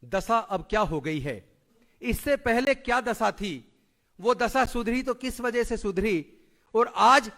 दशा अब क्या हो गई है, इससे पहले क्या दशा थी, वो दशा सुधरी तो किस वजह से सुधरी, और आज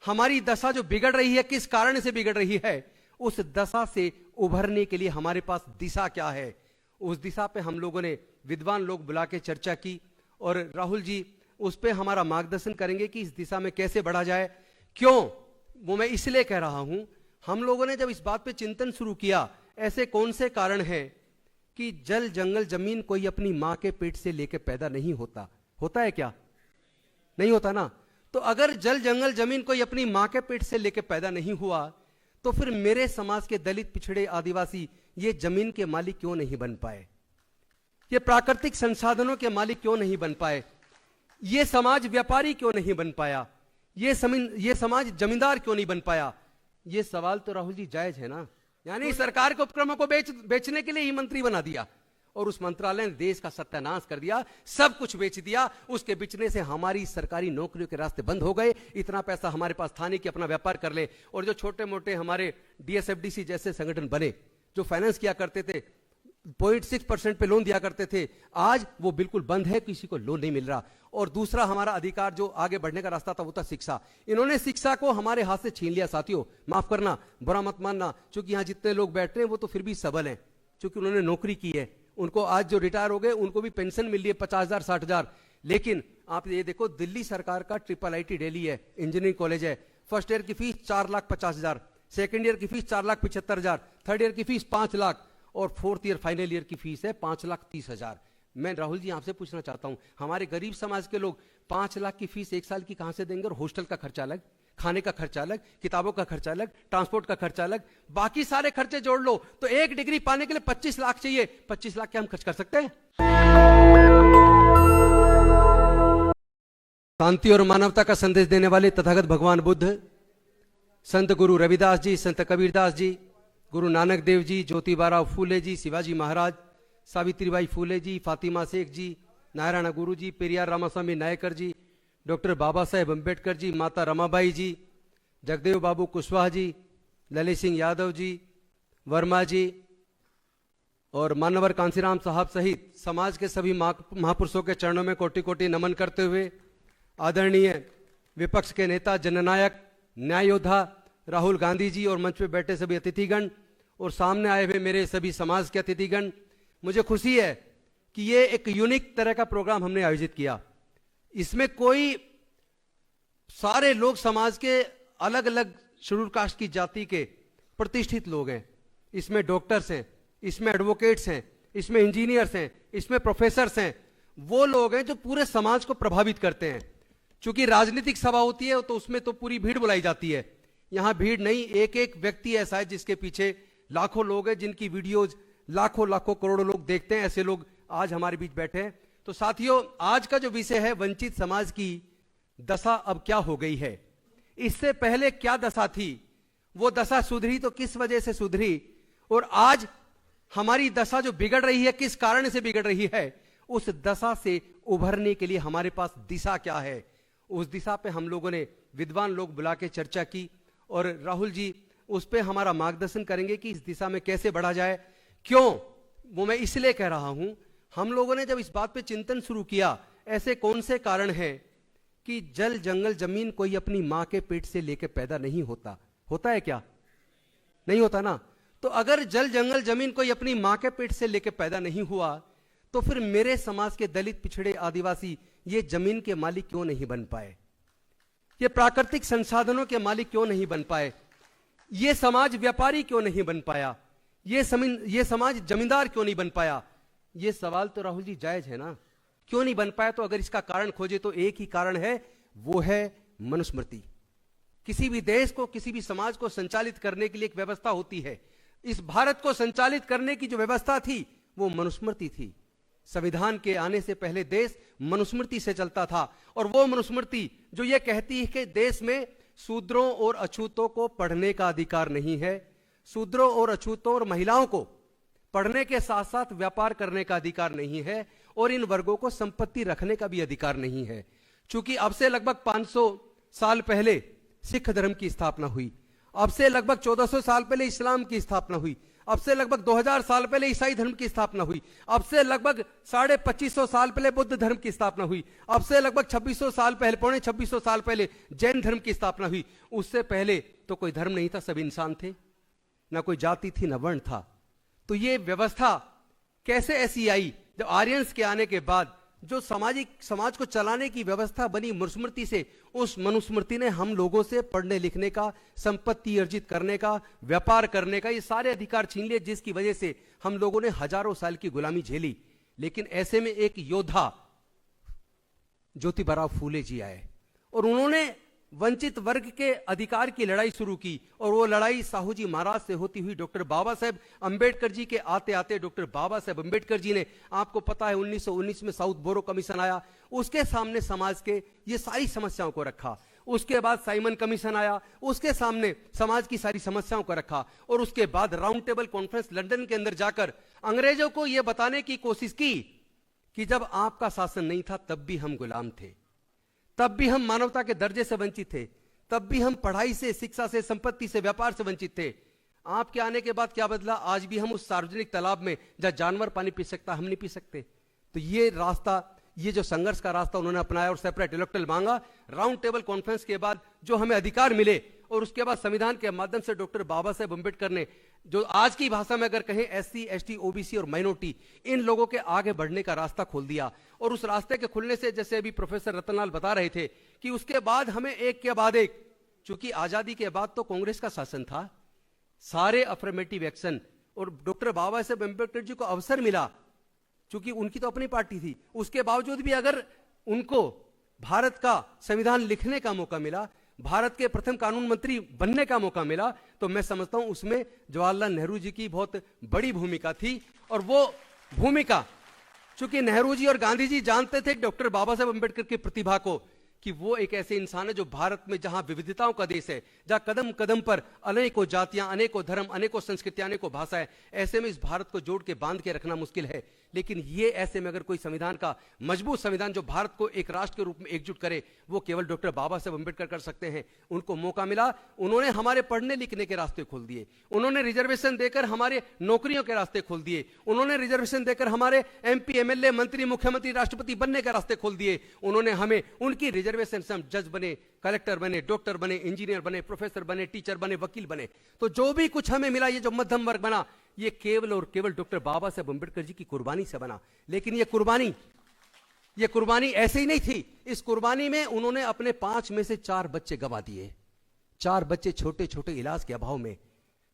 हमारी दशा जो बिगड़ रही है किस कारण से बिगड़ रही है, उस दशा से उभरने के लिए हमारे पास दिशा क्या है, उस दिशा पे हम लोगों ने विद्वान लोग बुला के चर्चा की और राहुल जी उस पे हमारा मार्गदर्शन करेंगे कि इस दिशा में कैसे बढ़ा जाए। क्यों, वो मैं इसलिए कह रहा हूं, हम लोगों ने जब इस बात पे चिंतन शुरू किया, ऐसे कौन से कारण हैं कि जल जंगल जमीन कोई अपनी मां के पेट से लेके पैदा नहीं होता, होता है क्या, नहीं होता ना। तो अगर जल जंगल जमीन कोई अपनी मां के पेट से लेके पैदा नहीं हुआ, तो फिर मेरे समाज के दलित पिछड़े आदिवासी ये जमीन के मालिक क्यों नहीं बन पाए, ये प्राकृतिक संसाधनों के मालिक क्यों नहीं बन पाए, ये समाज व्यापारी क्यों नहीं बन पाया, ये समाज जमींदार क्यों नहीं बन पाया। ये सवाल तो राहुल जी जायज है ना। यानी सरकार के उपक्रमों को बेचने के लिए ही मंत्री बना दिया और उस मंत्रालय ने देश का सत्यानाश कर दिया, सब कुछ बेच दिया। उसके बेचने से हमारी सरकारी नौकरियों के रास्ते बंद हो गए। इतना पैसा हमारे पास था नहीं कि अपना व्यापार कर ले। और जो छोटे मोटे हमारे डीएसएफडीसी जैसे संगठन बने जो फाइनेंस किया करते थे, 0.6% पे लोन दिया करते थे, आज वो बिल्कुल बंद है, किसी को लोन नहीं मिल रहा। और दूसरा हमारा अधिकार जो आगे बढ़ने का रास्ता था वो था शिक्षा। इन्होंने शिक्षा को हमारे हाथ से छीन लिया। साथियों माफ करना, बुरा मत मानना, क्योंकि यहां जितने लोग बैठ रहे हैं वो तो फिर भी सबल हैं, क्योंकि उन्होंने नौकरी की है। उनको आज जो रिटायर हो गए उनको भी पेंशन मिल रही है 50,000 60,000। लेकिन आप ये देखो, दिल्ली सरकार का IIIT दिल्ली है, इंजीनियरिंग कॉलेज है, फर्स्ट ईयर की फीस 4,50,000, सेकेंड ईयर की फीस 4,75,000, थर्ड ईयर की फीस 5 लाख और फोर्थ ईयर फाइनल ईयर की फीस है 5,30,000। मैं राहुल जी आपसे पूछना चाहता हूं, हमारे गरीब समाज के लोग 5 लाख की फीस एक साल की कहां से देंगे? और हॉस्टल का खर्चा अलग, खाने का खर्चा अलग, किताबों का खर्चा अलग, ट्रांसपोर्ट का खर्चा अलग, बाकी सारे खर्चे जोड़ लो तो एक डिग्री पाने के लिए 25 लाख चाहिए। 25 लाख क्या हम खर्च कर सकते हैं? शांति और मानवता का संदेश देने वाले तथागत भगवान बुद्ध, संत गुरु रविदास जी, संत कबीरदास जी, गुरु नानक देव जी, ज्योतिबा फूले जी, शिवाजी महाराज, सावित्रीबाई फूले जी, फातिमा शेख जी, नारायण गुरु जी, पेरियार रामास्वामी नायकर जी, डॉक्टर बाबा साहेब अम्बेडकर जी, माता रमाबाई जी, जगदेव बाबू कुशवाहा जी, ललित सिंह यादव जी, वर्मा जी और मानवर कांसीराम साहब सहित समाज के सभी महापुरुषों के चरणों में कोटि कोटि नमन करते हुए, आदरणीय विपक्ष के नेता, जननायक, न्याय योद्धा राहुल गांधी जी और मंच पे बैठे सभी अतिथिगण और सामने आए हुए मेरे सभी समाज के अतिथिगण, मुझे खुशी है कि ये एक यूनिक तरह का प्रोग्राम हमने आयोजित किया। इसमें कोई सारे लोग समाज के अलग अलग शेड्यूल कास्ट की जाति के प्रतिष्ठित लोग हैं, इसमें डॉक्टर्स हैं, इसमें एडवोकेट्स हैं, इसमें इंजीनियर्स हैं, इसमें प्रोफेसर्स हैं, वो लोग हैं जो पूरे समाज को प्रभावित करते हैं। चूंकि राजनीतिक सभा होती है तो उसमें तो पूरी भीड़ बुलाई जाती है, यहां भीड़ नहीं, एक एक व्यक्ति ऐसा है जिसके पीछे लाखों लोग हैं, जिनकी वीडियोज लाखों लाखों करोड़ों लोग देखते हैं। ऐसे लोग आज हमारे बीच बैठे हैं। तो साथियों, आज का जो विषय है वंचित समाज की दशा अब क्या हो गई है, इससे पहले क्या दशा थी, वो दशा सुधरी तो किस वजह से सुधरी, और आज हमारी दशा जो बिगड़ रही है किस कारण से बिगड़ रही है, उस दशा से उभरने के लिए हमारे पास दिशा क्या है, उस दिशा पे हम लोगों ने विद्वान लोग बुला के चर्चा की और राहुल जी उस पे हमारा मार्गदर्शन करेंगे कि इस दिशा में कैसे बढ़ा जाए। क्यों, वो मैं इसलिए कह रहा हूं, हम लोगों ने जब इस बात पे चिंतन शुरू किया, ऐसे कौन से कारण हैं कि जल जंगल जमीन कोई अपनी मां के पेट से लेके पैदा नहीं होता, होता है क्या, नहीं होता ना। तो अगर जल जंगल जमीन कोई अपनी मां के पेट से लेके पैदा नहीं हुआ, तो फिर मेरे समाज के दलित पिछड़े आदिवासी ये जमीन के मालिक क्यों नहीं बन पाए, ये प्राकृतिक संसाधनों के मालिक क्यों नहीं बन पाए, ये समाज व्यापारी क्यों नहीं बन पाया, ये समाज जमींदार क्यों नहीं बन पाया। ये सवाल तो राहुल जी जायज है ना। क्यों नहीं बन पाया? तो अगर इसका कारण खोजे तो एक ही कारण है, वो है मनुस्मृति। किसी भी देश को, किसी भी समाज को संचालित करने के लिए एक व्यवस्था होती है। इस भारत को संचालित करने की जो व्यवस्था थी वो मनुस्मृति थी। संविधान के आने से पहले देश मनुस्मृति से चलता था, और वो मनुस्मृति जो ये कहती है कि देश में शूद्रों और अछूतों को पढ़ने का अधिकार नहीं है, शूद्रों और अछूतों और महिलाओं को पढ़ने के साथ साथ व्यापार करने का अधिकार नहीं है, और इन वर्गों को संपत्ति रखने का भी अधिकार नहीं है। चूंकि अब से लगभग 500 साल पहले सिख धर्म की स्थापना हुई, अब से लगभग 1400 साल पहले इस्लाम की स्थापना हुई, अब से लगभग 2000 साल पहले ईसाई धर्म की स्थापना हुई, अब से लगभग 2550 साल पहले बुद्ध धर्म की स्थापना हुई, अब से लगभग 2600 साल पहले, पौने 2600 साल पहले जैन धर्म की स्थापना हुई। उससे पहले तो कोई धर्म नहीं था, सब इंसान थे, ना कोई जाति थी ना वर्ण था। तो ये व्यवस्था कैसे ऐसी आई? जब आर्यंस के आने के बाद जो समाज को चलाने की व्यवस्था बनी मनुस्मृति से, उस मनुस्मृति ने हम लोगों से पढ़ने लिखने का, संपत्ति अर्जित करने का, व्यापार करने का, ये सारे अधिकार छीन लिए, जिसकी वजह से हम लोगों ने हजारों साल की गुलामी झेली। लेकिन ऐसे में एक योद्धा ज्योतिबा फूले जी आए और उन्होंने वंचित वर्ग के अधिकार की लड़ाई शुरू की। और वो लड़ाई साहू जी महाराज से होती हुई डॉक्टर बाबा साहेब अंबेडकर जी के आते आते डॉक्टर बाबा साहेब अंबेडकर जी ने, आपको पता है 1919 में साउथ बोरो कमीशन आया, उसके सामने समाज के ये सारी समस्याओं को रखा। उसके बाद साइमन कमीशन आया, उसके सामने समाज की सारी समस्याओं को रखा। और उसके बाद राउंड टेबल कॉन्फ्रेंस लंदन के अंदर जाकर अंग्रेजों को यह बताने की कोशिश की कि जब आपका शासन नहीं था तब भी हम गुलाम थे, तब भी हम मानवता के दर्जे से वंचित थे, तब भी हम पढ़ाई से, शिक्षा से, संपत्ति से, व्यापार से वंचित थे। आपके आने के बाद क्या बदला? आज भी हम उस सार्वजनिक तालाब में जहां जानवर पानी पी सकता, हम नहीं पी सकते। तो ये रास्ता, ये जो संघर्ष का रास्ता उन्होंने अपनाया और सेपरेट इलेक्टोरल मांगा। राउंड टेबल कॉन्फ्रेंस के बाद जो हमें अधिकार मिले और उसके बाद संविधान के माध्यम से डॉक्टर बाबा साहेब अंबेडकर ने, जो आज की भाषा में अगर कहें SC, ST, OBC और माइनॉरिटी, इन लोगों के आगे बढ़ने का रास्ता खोल दिया। और उस रास्ते के खुलने से, जैसे अभी प्रोफेसर रतनलाल बता रहे थे, कि उसके बाद हमें एक के बाद एक, चूंकि आजादी के बाद तो कांग्रेस का शासन था, सारे अफर्मेटिव एक्शन, और डॉक्टर बाबा साहेब अंबेडकर जी को अवसर मिला, चूंकि उनकी तो अपनी पार्टी थी, उसके बावजूद भी अगर उनको भारत का संविधान लिखने का मौका मिला, भारत के प्रथम कानून मंत्री बनने का मौका मिला, तो मैं समझता हूं उसमें जवाहरलाल नेहरू जी की बहुत बड़ी भूमिका थी। और वो भूमिका, चूंकि नेहरू जी और गांधी जी जानते थे डॉक्टर बाबा साहेब अंबेडकर की प्रतिभा को, कि वो एक ऐसे इंसान है जो भारत में, जहां विविधताओं का देश है, जहां कदम कदम पर अनेकों जातियां, अनेकों धर्म, अनेकों संस्कृतियां, अनेकों भाषाएं, ऐसे में इस भारत को जोड़ के बांध के रखना मुश्किल है। लेकिन ये ऐसे में अगर कोई संविधान का, मजबूत संविधान जो भारत को एक राष्ट्र के रूप में एकजुट करे, वो केवल डॉक्टर बाबा साहेब अंबेडकर कर सकते हैं। उनको मौका मिला, उन्होंने हमारे पढ़ने लिखने के रास्ते खोल दिए, उन्होंने रिजर्वेशन देकर हमारे नौकरियों के रास्ते खोल दिए, उन्होंने रिजर्वेशन देकर हमारे MP, MLA, मंत्री, मुख्यमंत्री, राष्ट्रपति बनने के रास्ते खोल दिए। उन्होंने हमें उनकी रिजर्वेशन से हम जज बने, कलेक्टर बने, डॉक्टर बने, इंजीनियर बने, प्रोफेसर बने, टीचर बने, वकील बने। तो जो भी कुछ हमें मिला, ये जो मध्यम वर्ग बना, ये केवल और केवल डॉक्टर बाबा साहेब अंबेडकर जी की कुर्बानी से बना। लेकिन ये कुर्बानी ऐसे ही नहीं थी। इस कुर्बानी में उन्होंने अपने 5 में से 4 बच्चे गंवा दिए। 4 बच्चे छोटे छोटे इलाज के अभाव में,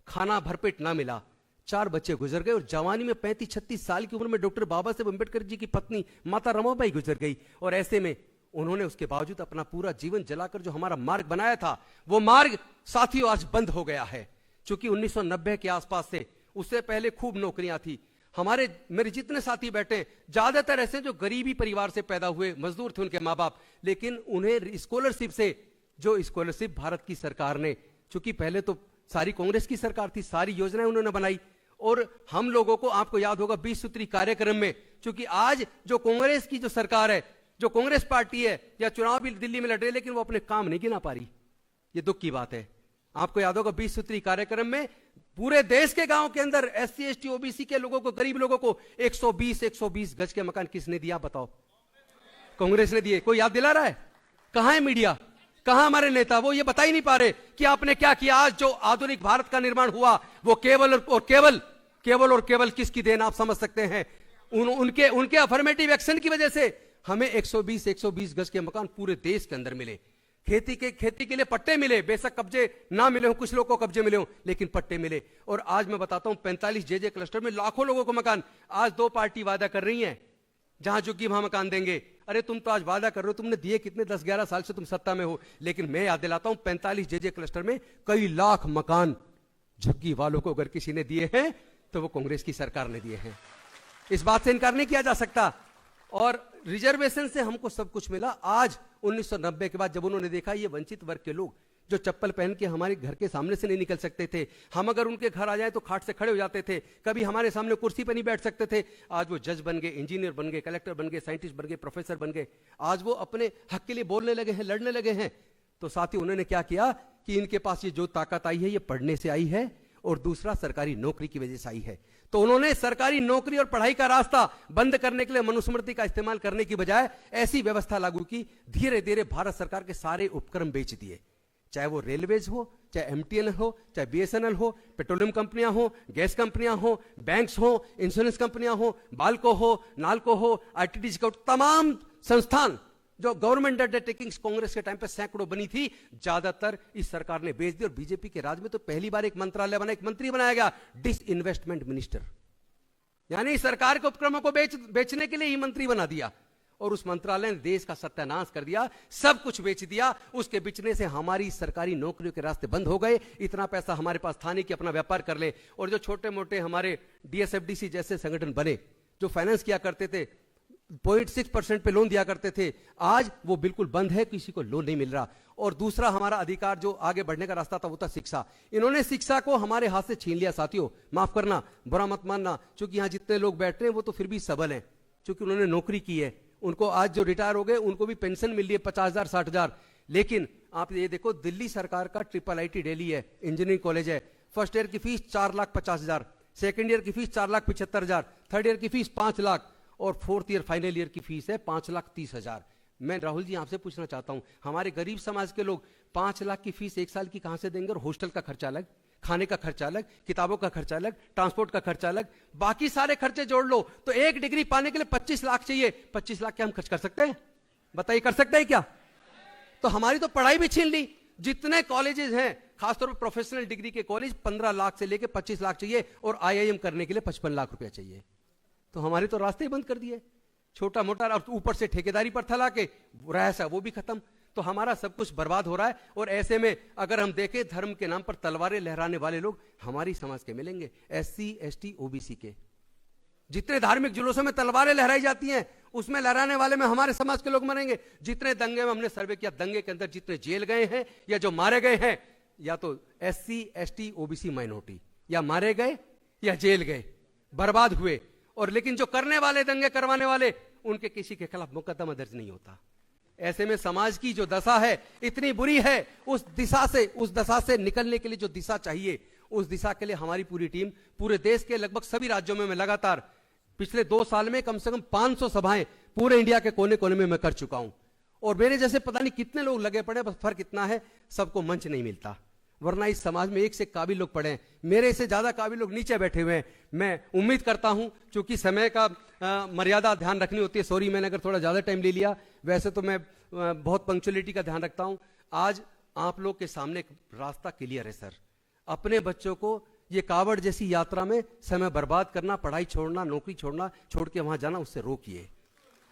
खाना भरपेट ना मिला, 4 बच्चे गुजर गए। और जवानी में 35-36 साल की उम्र में डॉक्टर बाबा साहेब अंबेडकर जी की पत्नी माता रमाबाई गुजर गई। और ऐसे में उन्होंने उसके बावजूद अपना पूरा जीवन जलाकर जो हमारा मार्ग बनाया था, वो मार्ग साथियों आज बंद हो गया है। चूंकि 1990 के आसपास से, उससे पहले खूब नौकरियां थी। मेरे जितने साथी बैठे, ज्यादातर ऐसे जो गरीबी परिवार से पैदा हुए, मजदूर थे उनके माँ बाप, लेकिन उन्हें स्कॉलरशिप से, जो स्कॉलरशिप भारत की सरकार ने, चूंकि पहले तो सारी कांग्रेस की सरकार थी, सारी योजनाएं उन्होंने बनाई। और हम लोगों को, आपको याद होगा 20 सूत्री कार्यक्रम में, चूंकि आज जो कांग्रेस की जो सरकार है, जो कांग्रेस पार्टी है, या चुनाव भी दिल्ली में लड़ रही है, लेकिन वो अपने काम नहीं गिना पा रही। ये दुख की बात है। आपको याद होगा 20 सूत्री कार्यक्रम में पूरे देश के गांव के अंदर SC, ST, OBC के लोगों को, गरीब लोगों को 120 गज के मकान किसने दिया? बताओ। कांग्रेस ने दिए। कोई याद दिला रहा है? कहां है मीडिया, कहां हमारे नेता? वो ये बता ही नहीं पा रहे कि आपने क्या किया। आज जो आधुनिक भारत का निर्माण हुआ, वो केवल और केवल किसकी देन आप समझ सकते हैं? उनके अफर्मेटिव एक्शन की वजह से हमें 120 गज के मकान पूरे देश के अंदर मिले। खेती के लिए पट्टे मिले, बेशक कब्जे ना मिले हो, कुछ लोगों को कब्जे मिले हो, लेकिन पट्टे मिले। और आज मैं बताता हूं 45 JJ क्लस्टर में लाखों लोगों को मकान। आज 2 पार्टी वादा कर रही हैं, जहां झुग्गी वहां मकान देंगे। अरे तुम तो आज वादा कर रहे हो, तुमने दिए कितने? 10-11 साल से तुम सत्ता में हो। लेकिन मैं याद दिलाता हूं 45 JJ क्लस्टर में कई लाख मकान झुग्गी वालों को अगर किसी ने दिए हैं, तो वो कांग्रेस की सरकार ने दिए हैं। इस बात से इनकार नहीं किया जा सकता। और रिजर्वेशन से हमको सब कुछ मिला। आज 1990 के बाद जब उन्होंने देखा ये वंचित वर्ग के लोग जो चप्पल पहन के हमारे घर के सामने से नहीं निकल सकते थे, हम अगर उनके घर आ जाए तो खाट से खड़े हो जाते थे, कभी हमारे सामने कुर्सी पर नहीं बैठ सकते थे, आज वो जज बन गए, इंजीनियर बन गए, कलेक्टर बन गए, साइंटिस्ट बन गए, प्रोफेसर बन गए। आज वो अपने हक के लिए बोलने लगे हैं, लड़ने लगे हैं। तो साथ ही उन्होंने क्या किया कि इनके पास ये जो ताकत आई है, ये पढ़ने से आई है और दूसरा सरकारी नौकरी की वजह से आई है। तो उन्होंने सरकारी नौकरी और पढ़ाई का रास्ता बंद करने के लिए मनुस्मृति का इस्तेमाल करने की बजाय ऐसी व्यवस्था लागू की, धीरे धीरे भारत सरकार के सारे उपक्रम बेच दिए, चाहे वो रेलवेज हो, चाहे एमटीएन हो, चाहे बीएसएनएल हो, पेट्रोलियम कंपनियां हो, गैस कंपनियां हो, बैंक्स हो, इंश्योरेंस कंपनियां हो, बाल्को हो, नाल्को हो, आईटीडीसी को, तमाम संस्थान जो गवर्नमेंट अंडरटेकिंग्स कांग्रेस के टाइम पे सैकड़ों बनी थी, ज्यादातर इस सरकार ने बेच दी। और बीजेपी के राज में तो पहली बार एक मंत्रालय बना, एक मंत्री बनाया गया, डिसइन्वेस्टमेंट मिनिस्टर, यानी सरकार के उपक्रमों को बेचने के लिए ही मंत्री बना दिया। और उस मंत्रालय ने देश का सत्यानाश कर दिया, सब कुछ बेच दिया। उसके बेचने से हमारी सरकारी नौकरियों के रास्ते बंद हो गए। इतना पैसा हमारे पास था नहीं कि अपना व्यापार कर ले। और जो छोटे मोटे हमारे डीएसएफडीसी जैसे संगठन बने, जो फाइनेंस किया करते थे, 0.6% पे लोन दिया करते थे, आज वो बिल्कुल बंद है, किसी को लोन नहीं मिल रहा। और दूसरा हमारा अधिकार जो आगे बढ़ने का रास्ता था वो था शिक्षा। इन्होंने शिक्षा को हमारे हाथ से छीन लिया। साथियों माफ करना, बुरा मत मानना, क्योंकि यहां जितने लोग बैठ रहे हैं वो तो फिर भी सबल हैं, क्योंकि उन्होंने नौकरी की है। उनको आज जो रिटायर हो गए उनको भी पेंशन मिल रही है 50,000 60,000। लेकिन आप ये देखो, दिल्ली सरकार का IIIT दिल्ली है, इंजीनियरिंग कॉलेज है, फर्स्ट ईयर की फीस 4,50,000, सेकेंड ईयर की फीस 4,75,000, थर्ड ईयर की फीस 5 लाख और फोर्थ ईयर फाइनल ईयर की फीस है 5,30,000। मैं राहुल जी आपसे पूछना चाहता हूं, हमारे गरीब समाज के लोग 5 लाख की फीस एक साल की कहां से देंगे? और हॉस्टल का खर्चा अलग, खाने का खर्चा अलग, किताबों का खर्चा अलग, ट्रांसपोर्ट का खर्चा अलग, बाकी सारे खर्चे जोड़ लो तो एक डिग्री पाने के लिए 25 लाख चाहिए। 25 लाख क्या हम खर्च कर सकते हैं? बताइए, कर सकते हैं क्या? तो हमारी तो पढ़ाई भी छीन ली। जितने कॉलेजेस हैं, खासतौर पर प्रोफेशनल डिग्री के कॉलेज, 15 लाख से लेकर 25 लाख चाहिए, और IIM करने के लिए 55 लाख रुपया चाहिए। तो हमारे तो रास्ते ही बंद कर दिए, छोटा मोटा, ऊपर से ठेकेदारी पर थला के रहसा वो भी खत्म। तो हमारा सब कुछ बर्बाद हो रहा है। और ऐसे में अगर हम देखें, धर्म के नाम पर तलवारें लहराने वाले लोग हमारी समाज के मिलेंगे, SC ST OBC के। जितने धार्मिक जुलूसों में तलवारें लहराई जाती हैं, उसमें लहराने वाले में हमारे समाज के लोग मरेंगे। जितने दंगे में हमने सर्वे किया, दंगे के अंदर जितने जेल गए हैं या जो मारे गए हैं, या तो SC ST OBC माइनॉरिटी, या मारे गए या जेल गए, बर्बाद हुए। और लेकिन जो करने वाले, दंगे करवाने वाले, उनके किसी के खिलाफ मुकदमा दर्ज नहीं होता। ऐसे में समाज की जो दशा है इतनी बुरी है, उस दशा से निकलने के लिए जो दिशा चाहिए, उस दिशा के लिए हमारी पूरी टीम पूरे देश के लगभग सभी राज्यों में मैं लगातार पिछले 2 साल में कम से कम 500 सभाएं पूरे इंडिया के कोने कोने में मैं कर चुका हूं। और मेरे जैसे पता नहीं कितने लोग लगे पड़े, बस फर्क इतना है सबको मंच नहीं मिलता, वरना इस समाज में एक से काबिल लोग पड़े हैं, मेरे से ज्यादा काबिल लोग नीचे बैठे हुए हैं। मैं उम्मीद करता हूं, क्योंकि समय का मर्यादा ध्यान रखनी होती है, सॉरी मैंने अगर थोड़ा ज्यादा टाइम ले लिया, वैसे तो मैं बहुत पंक्चुअलिटी का ध्यान रखता हूं। आज आप लोग के सामने एक रास्ता क्लियर है सर। अपने बच्चों को ये कावड़ जैसी यात्रा में समय बर्बाद करना, पढ़ाई छोड़ना, नौकरी छोड़ना, छोड़ के वहां जाना, उससे रोकिए।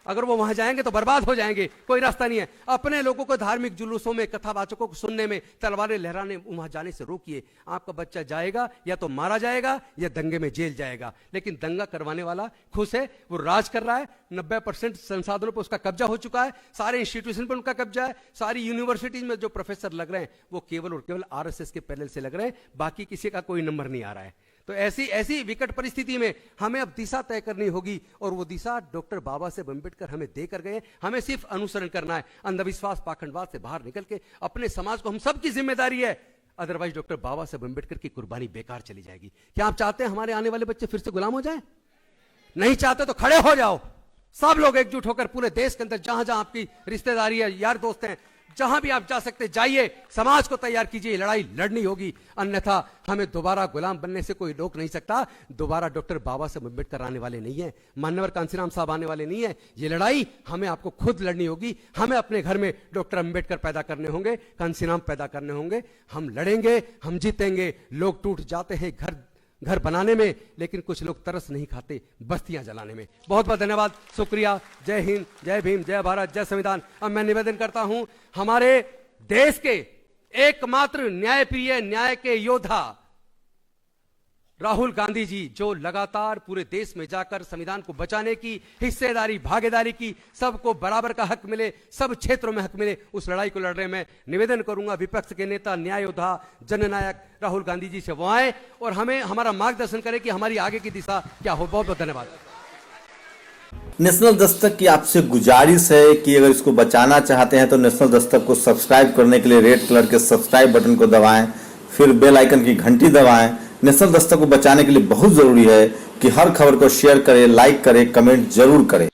अगर वो वहां जाएंगे तो बर्बाद हो जाएंगे, कोई रास्ता नहीं है। अपने लोगों को धार्मिक जुलूसों में, कथावाचकों को सुनने में, तलवारें लहराने, वहां जाने से रोकिए। आपका बच्चा जाएगा या तो मारा जाएगा या दंगे में जेल जाएगा। लेकिन दंगा करवाने वाला खुश है, वो राज कर रहा है, 90% संसाधनों पर उसका कब्जा हो चुका है, सारे इंस्टीट्यूशन पर उनका कब्जा है, सारी यूनिवर्सिटीज में जो प्रोफेसर लग रहे हैं वो केवल और केवल RSS के पैनल से लग रहे हैं, बाकी किसी का कोई नंबर नहीं आ रहा है। तो ऐसी विकट परिस्थिति में हमें अब दिशा तय करनी होगी, और वो दिशा डॉक्टर बाबा साहेब अम्बेडकर हमें देकर गए। हमें सिर्फ अनुसरण करना है, अंधविश्वास, पाखंडवाद से बाहर निकल के अपने समाज को, हम सबकी जिम्मेदारी है, अदरवाइज डॉक्टर बाबा साहेब अम्बेडकर की कुर्बानी बेकार चली जाएगी। क्या आप चाहते हैं हमारे आने वाले बच्चे फिर से गुलाम हो जाएं? नहीं चाहते तो खड़े हो जाओ, सब लोग एकजुट होकर पूरे देश के अंदर जहां जहां आपकी रिश्तेदारी है, यार दोस्त हैं, जहां भी आप जा सकते जाइए, समाज को तैयार कीजिए, लड़ाई लड़नी होगी। अन्यथा हमें दोबारा गुलाम बनने से कोई रोक नहीं सकता। दोबारा डॉक्टर बाबा साहेब अम्बेडकर आने वाले नहीं है, मान्यवर कांसीराम साहब आने वाले नहीं है। ये लड़ाई हमें आपको खुद लड़नी होगी। हमें अपने घर में डॉक्टर अम्बेडकर पैदा करने होंगे, कांसीराम पैदा करने होंगे। हम लड़ेंगे, हम जीतेंगे। लोग टूट जाते हैं घर बनाने में, लेकिन कुछ लोग तरस नहीं खाते बस्तियां जलाने में। बहुत बहुत धन्यवाद, शुक्रिया। जय हिंद, जय भीम, जय भारत, जय संविधान। अब मैं निवेदन करता हूं, हमारे देश के एकमात्र न्यायप्रिय, न्याय के योद्धा राहुल गांधी जी, जो लगातार पूरे देश में जाकर संविधान को बचाने की हिस्सेदारी, भागीदारी की, सबको बराबर का हक मिले, सब क्षेत्रों में हक मिले, उस लड़ाई को लड़ रहे। मैं निवेदन करूंगा विपक्ष के नेता, न्याय योद्धा, जननायक राहुल गांधी जी से वो आए और हमें हमारा मार्गदर्शन करें कि हमारी आगे की दिशा क्या हो। बहुत बहुत धन्यवाद। नेशनल दस्तक की आपसे गुजारिश है कि अगर इसको बचाना चाहते हैं तो नेशनल दस्तक को सब्सक्राइब करने के लिए रेड कलर के सब्सक्राइब बटन को दबाएं, फिर बेल आइकन की घंटी दबाएं, नेशनल दस्तक को बचाने के लिए बहुत जरूरी है कि हर खबर को शेयर करें, लाइक करें, कमेंट जरूर करें।